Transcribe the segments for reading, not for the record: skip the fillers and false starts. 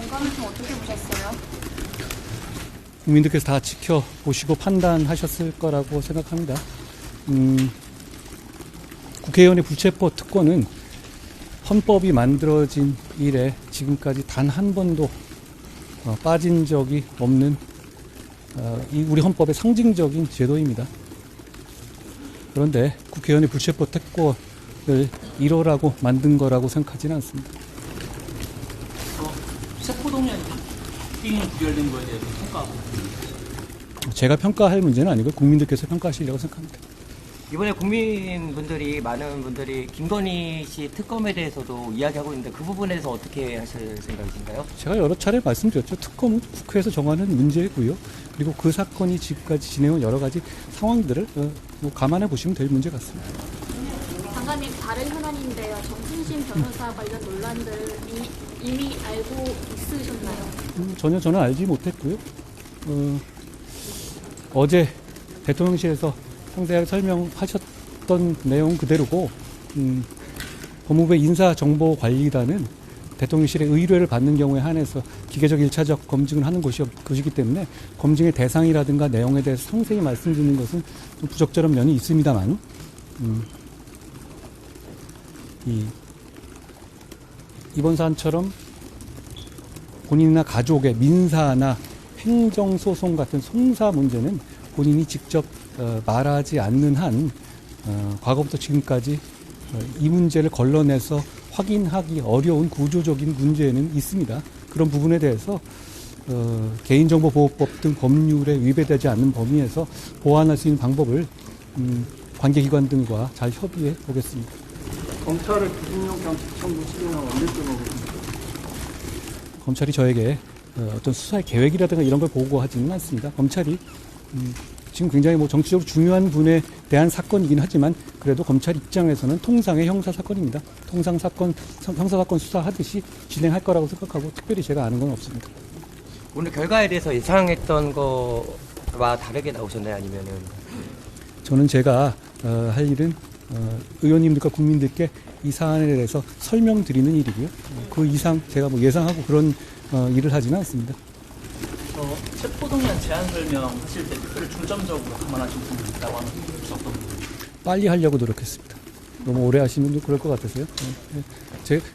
결과는 좀 어떻게 보셨어요? 국민들께서 다 지켜보시고 판단하셨을 거라고 생각합니다. 국회의원의 불체포 특권은 헌법이 만들어진 이래 지금까지 단 한 번도 빠진 적이 없는 우리 헌법의 상징적인 제도입니다. 그런데 국회의원의 불체포 특권을 이러라고 만든 거라고 생각하지는 않습니다. 세포동의안 바뀌는 부결된 거에 대해서 평가하고 제가 평가할 문제는 아니고 국민들께서 평가하시려고 생각합니다. 이번에 국민분들이 많은 분들이 김건희 씨 특검에 대해서도 이야기하고 있는데 그 부분에서 어떻게 하실 생각이신가요? 제가 여러 차례 말씀드렸죠. 특검은 국회에서 정하는 문제고요. 그리고 그 사건이 지금까지 진행한 여러 가지 상황들을 감안해 보시면 될 문제 같습니다. 장관님, 다른 현안인데요. 정순신 변호사 관련 논란들 이미 알고 있으셨나요? 전혀 저는 알지 못했고요. 어제 대통령실에서 상세하게 설명하셨던 내용 그대로고 법무부의 인사정보관리단은 대통령실의 의뢰를 받는 경우에 한해서 기계적 1차적 검증을 하는 것이기 때문에 검증의 대상이라든가 내용에 대해서 상세히 말씀드리는 것은 좀 부적절한 면이 있습니다만 이번 사안처럼 본인이나 가족의 민사나 행정소송 같은 송사 문제는 본인이 직접 말하지 않는 한 과거부터 지금까지 이 문제를 걸러내서 확인하기 어려운 구조적인 문제는 있습니다. 그런 부분에 대해서 개인정보보호법 등 법률에 위배되지 않는 범위에서 보완할 수 있는 방법을 관계기관 등과 잘 협의해 보겠습니다. 검찰의 구속영 경찰 청구 수령은 언제쯤 오겠습니까? 검찰이 저에게 어떤 수사의 계획이라든가 이런 걸 보고하지는 않습니다. 검찰이 지금 굉장히 정치적으로 중요한 분에 대한 사건이긴 하지만 그래도 검찰 입장에서는 통상의 형사사건입니다. 통상 사건, 형사사건 수사하듯이 진행할 거라고 생각하고 특별히 제가 아는 건 없습니다. 오늘 결과에 대해서 예상했던 거와 다르게 나오셨나요? 아니면은? 저는 제가 할 일은 의원님들과 국민들께 이 사안에 대해서 설명드리는 일이고요. 그 이상 제가 예상하고 그런 일을 하지는 않습니다. 세포동의안 제안 설명하실 때 특별히 중점적으로 감안하신 부분이 있다고 하는 어떤 부분이? 빨리 하려고 노력했습니다. 너무 오래 하시면 좀 그럴 것 같아서요.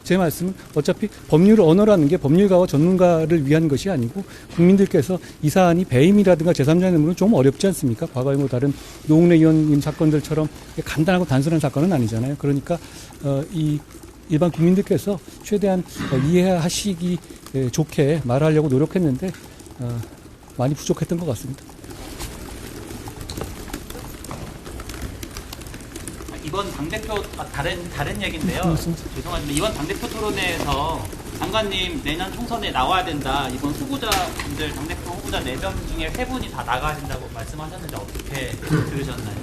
제 말씀은 어차피 법률 언어라는 게 법률가와 전문가를 위한 것이 아니고 국민들께서 이 사안이 배임이라든가 제3자의 뇌물은 좀 어렵지 않습니까? 과거에 다른 노웅래 의원님 사건들처럼 간단하고 단순한 사건은 아니잖아요. 그러니까 이 일반 국민들께서 최대한 이해하시기 좋게 말하려고 노력했는데 많이 부족했던 것 같습니다. 이번 당대표 다른 얘기인데요. 죄송한데 이번 당대표 토론회에서 장관님 내년 총선에 나와야 된다. 이번 후보자분들 당대표 후보자 4명 중에 3분이 다 나가야 된다고 말씀하셨는데 어떻게 들으셨나요?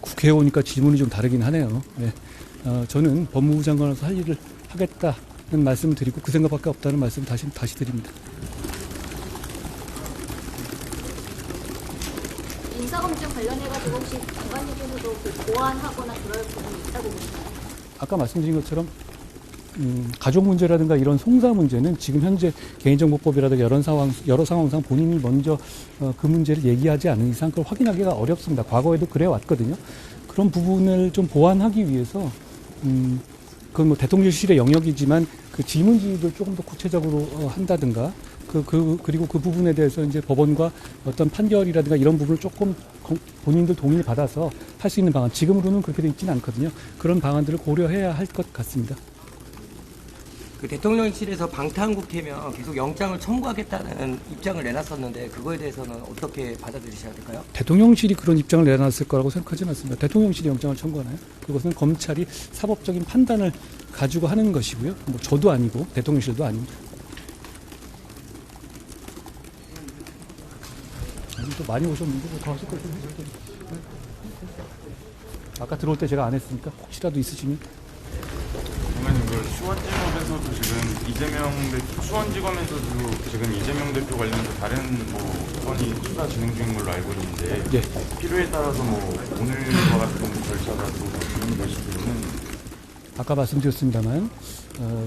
국회의원이니까 질문이 좀 다르긴 하네요. 네. 저는 법무부 장관으로서 할 일을 하겠다는 말씀을 드리고 그 생각밖에 없다는 말씀을 다시 드립니다. 인사검증 관련해가지고 혹시 장관님께서도 보완하거나 그럴 부분이 있다고 보시나요? 아까 말씀드린 것처럼 가족 문제라든가 이런 송사 문제는 지금 현재 개인정보법이라든가 여러 상황상 본인이 먼저 그 문제를 얘기하지 않은 이상 그걸 확인하기가 어렵습니다. 과거에도 그래 왔거든요. 그런 부분을 좀 보완하기 위해서 그건 대통령실의 영역이지만 그 질문지를 조금 더 구체적으로 한다든가 그리고 그 부분에 대해서 이제 법원과 어떤 판결이라든가 이런 부분을 조금 본인들 동의를 받아서 할 수 있는 방안, 지금으로는 그렇게 되어 있지는 않거든요. 그런 방안들을 고려해야 할 것 같습니다. 그 대통령실에서 방탄국회면 계속 영장을 청구하겠다는 입장을 내놨었는데 그거에 대해서는 어떻게 받아들이셔야 될까요? 대통령실이 그런 입장을 내놨을 거라고 생각하지는 않습니다. 대통령실이 영장을 청구하나요? 그것은 검찰이 사법적인 판단을 가지고 하는 것이고요. 저도 아니고 대통령실도 아닙니다. 또 많이 오셨는데 더 하실 거예요. 아까 들어올 때 제가 안 했으니까 혹시라도 있으시면. 장관님, 수원지검에서도 지금 수원지검에서도 지금 이재명 대표 관련해서 다른 건이 수사 진행 중인 걸로 알고 있는데 예. 필요에 따라서 오늘과 같은 절차가 또 진행될 수도 있는. 아까 말씀드렸습니다만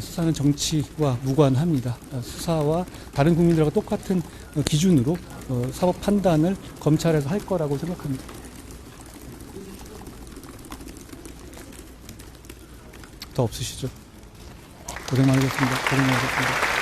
수사는 정치와 무관합니다. 수사와 다른 국민들과 똑같은 기준으로 사법 판단을 검찰에서 할 거라고 생각합니다. 더 없으시죠? 고생 많으셨습니다. 고생 많으셨습니다.